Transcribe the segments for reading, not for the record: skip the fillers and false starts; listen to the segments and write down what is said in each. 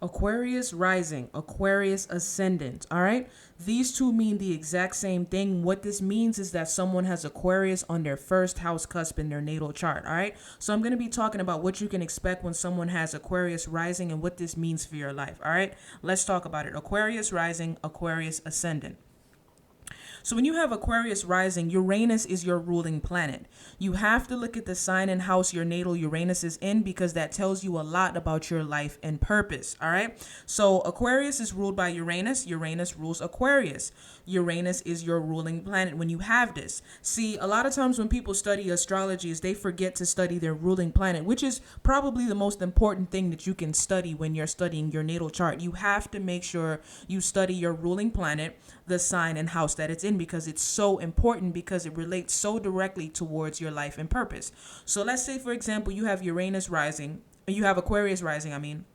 Aquarius rising, Aquarius ascendant. All right. These two mean the exact same thing. What this means is that someone has Aquarius on their first house cusp in their natal chart. All right. So I'm going to be talking about what you can expect when someone has Aquarius rising and what this means for your life. All right. Let's talk about it. Aquarius rising, Aquarius ascendant. So when you have Aquarius rising, Uranus is your ruling planet. You have to look at the sign and house your natal Uranus is in because that tells you a lot about your life and purpose. All right. So Aquarius is ruled by Uranus. Uranus rules Aquarius. Uranus is your ruling planet when you have this. See, a lot of times when people study astrology, they forget to study their ruling planet, which is probably the most important thing that you can study when you're studying your natal chart. You have to make sure you study your ruling planet, the sign and house that it's in, because it's so important because it relates so directly towards your life and purpose. So let's say, for example, you have Uranus rising, you have Aquarius rising,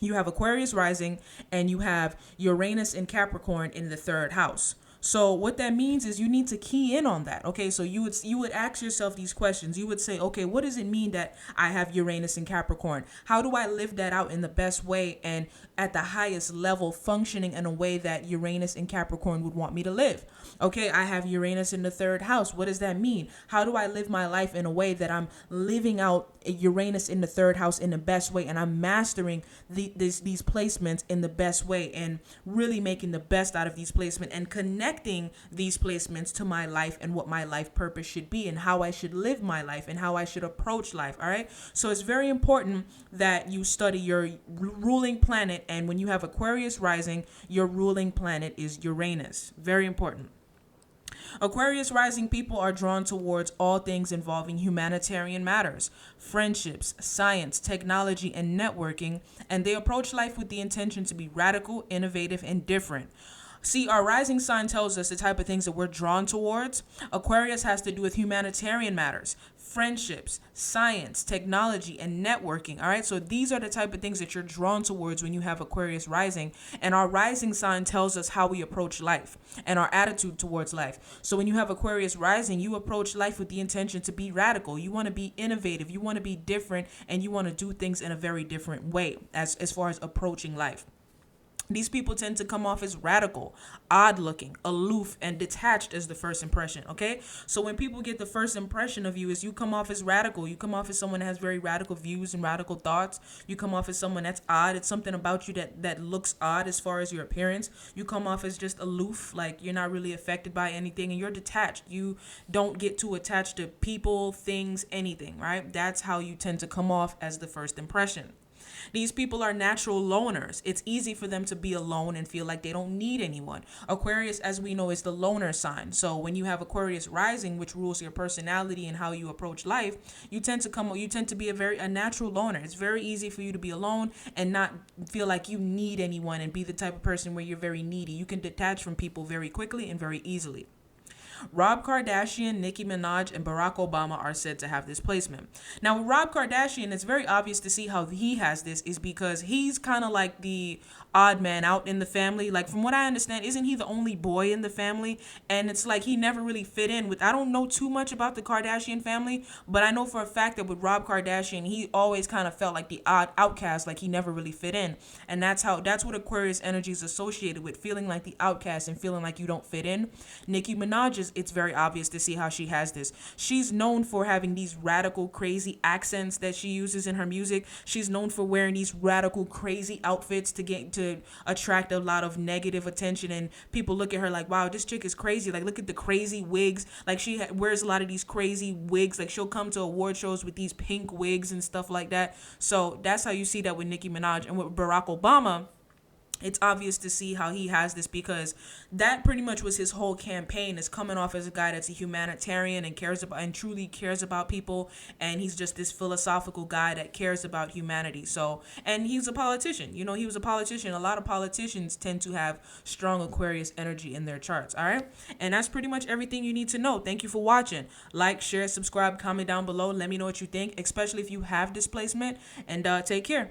you have Aquarius rising and you have Uranus in Capricorn in the third house. So what that means is you need to key in on that. Okay, so you would ask yourself these questions. You would say, okay, what does it mean that I have Uranus in Capricorn? How do I live that out in the best way and at the highest level, functioning in a way that Uranus in Capricorn would want me to live? Okay, I have Uranus in the third house. What does that mean? How do I live my life in a way that I'm living out Uranus in the third house in the best way, and I'm mastering these placements in the best way and really making the best out of these placements and connecting these placements to my life and what my life purpose should be and how I should live my life and how I should approach life. All right. So it's very important that you study your ruling planet. And when you have Aquarius rising, your ruling planet is Uranus. Very important. Aquarius rising people are drawn towards all things involving humanitarian matters, friendships, science, technology, and networking, and they approach life with the intention to be radical, innovative, and different. See, our rising sign tells us the type of things that we're drawn towards. Aquarius has to do with humanitarian matters, friendships, science, technology, and networking. All right. So these are the type of things that you're drawn towards when you have Aquarius rising. And our rising sign tells us how we approach life and our attitude towards life. So when you have Aquarius rising, you approach life with the intention to be radical. You want to be innovative. You want to be different, and you want to do things in a very different way as far as approaching life. These people tend to come off as radical, odd looking, aloof, and detached as the first impression. Okay. So when people get the first impression of you is you come off as radical. You come off as someone that has very radical views and radical thoughts. You come off as someone that's odd. It's something about you that looks odd as far as your appearance. You come off as just aloof, like you're not really affected by anything, and you're detached. You don't get too attached to people, things, anything, right? That's how you tend to come off as the first impression. These people are natural loners. It's easy for them to be alone and feel like they don't need anyone. Aquarius, as we know, is the loner sign. So when you have Aquarius rising, which rules your personality and how you approach life, you tend to be a natural loner. It's very easy for you to be alone and not feel like you need anyone and be the type of person where you're very needy. You can detach from people very quickly and very easily. Rob Kardashian, Nicki Minaj, and Barack Obama are said to have this placement. Now, with Rob Kardashian, it's very obvious to see how he has this is because he's kind of like the odd man out in the family. Like, from what I understand, isn't he the only boy in the family? And it's like he never really fit in with, I don't know too much about the Kardashian family, but I know for a fact that with Rob Kardashian, he always kind of felt like the odd outcast, like he never really fit in. And that's what Aquarius energy is associated with, feeling like the outcast and feeling like you don't fit in. Nicki Minaj is, it's very obvious to see how she has this. She's known for having these radical, crazy accents that she uses in her music. She's known for wearing these radical, crazy outfits to attract a lot of negative attention, and people look at her like, wow, this chick is crazy. Like, look at the crazy wigs. Like, she wears a lot of these crazy wigs. Like, she'll come to award shows with these pink wigs and stuff like that. So that's how you see that with Nicki Minaj. And with Barack Obama, it's obvious to see how he has this because that pretty much was his whole campaign, is coming off as a guy that's a humanitarian and truly cares about people, and he's just this philosophical guy that cares about humanity. So, and he's a politician. You know, he was a politician. A lot of politicians tend to have strong Aquarius energy in their charts. All right, and that's pretty much everything you need to know. Thank you for watching. Like, share, subscribe, comment down below. Let me know what you think, especially if you have displacement, and take care.